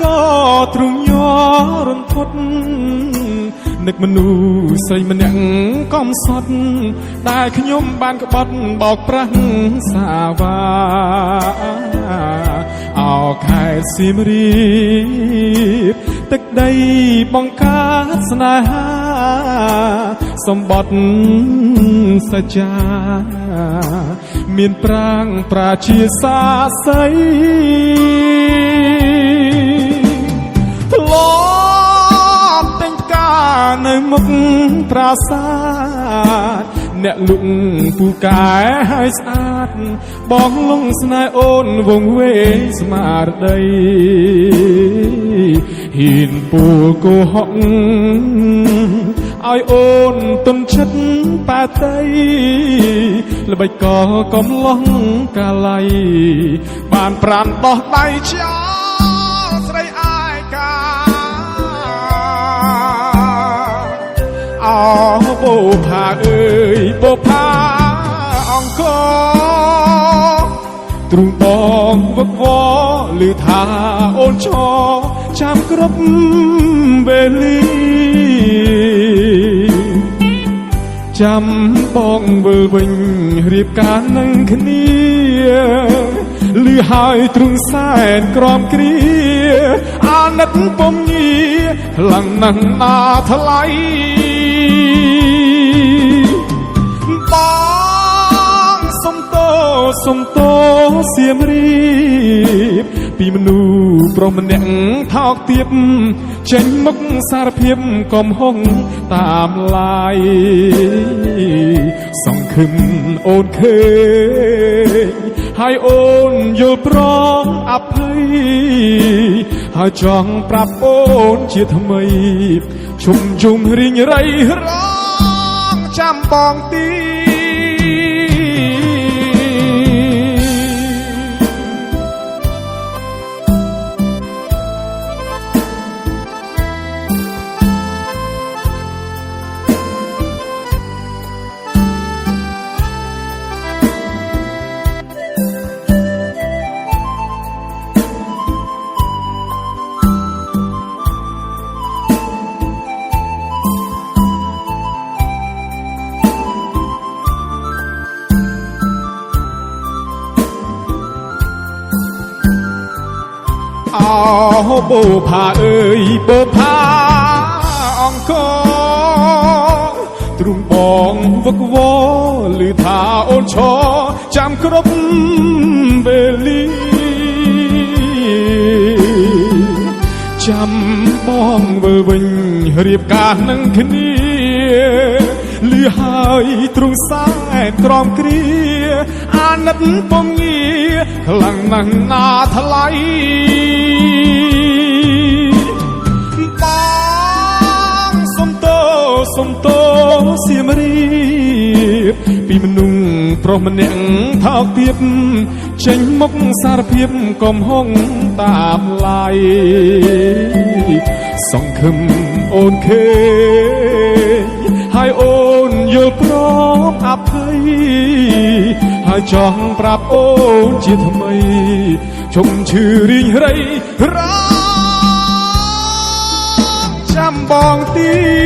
ក៏ទ្រង់ញ័ររន្ធត់នឹកមនុស្សស្រីម្នាក់កំសត់ដែលខ្ញុំបានក្បត់បោកប្រាស់សាវាអោខេត្តសៀមរាបទឹកដីបង្កើតស្នេហាសម្បត្តិសច្ចាមានប្រាងប្រាជាសាស័យធ្លាប់តែងការនៅមុខប្រាសាទអ្នកលុកពូកែហើយស្អាតបងលងស្នេហ៍អូនវងវេស្មារតីហ៊ានពូលកុហកឲ្យអូនទុនចិត្តប៉ែតីល្បិចក៏កំឡោះកាល័យបានប្រានដោះដៃចោលស្រីអាយកាអោបូផាអើយបូផាអង្គទ្រង់បងវឹកវរឮថាអូនឈរចាំគ្រប់វេលាចាំបងវិលវិញរៀបការនឹងគ្នាឮហើយទ្រង់សែនក្រំគ្រាអាណិតពំញាខ្លាំងណាស់ណាថ្លៃបងសុំតោសៀមរាបពីមនុស្សប្រុសម្នាក់ថោកទាបចេញមុខសារភាពកំហុសតាមឡាយសង្ឃឹមអូនឃើញហើយអូនយល់ព្រមអភ័យហើយចង់ប្រាប់អូនជាថ្មីជុំជុំរីងរៃរងចាំបងទីអោបូផាអើយបូផាអង្គទ្រង់បងវឹកវរឮថាអូនឈរចាំគ្រប់វេលាចាំបងវិលវិញរៀបការនឹងគ្នាឮហើយទ្រង់សែនក្រំគ្រាអាណិតពំញាខ្លាំងណាស់ណាថ្លៃបងសុំតោសៀមរាបពីមនុស្សប្រុសម្នាក់ថោកទាបចេញមុខសារភាពកំហុសតាមឡាយសង្ឃឹមអូនឃើញហើយអូនយល់ព្រមអភ័យហើយចង់ប្រាប់អូនជាថ្មីជុំឈឺរីងរៃរងចាំបងទី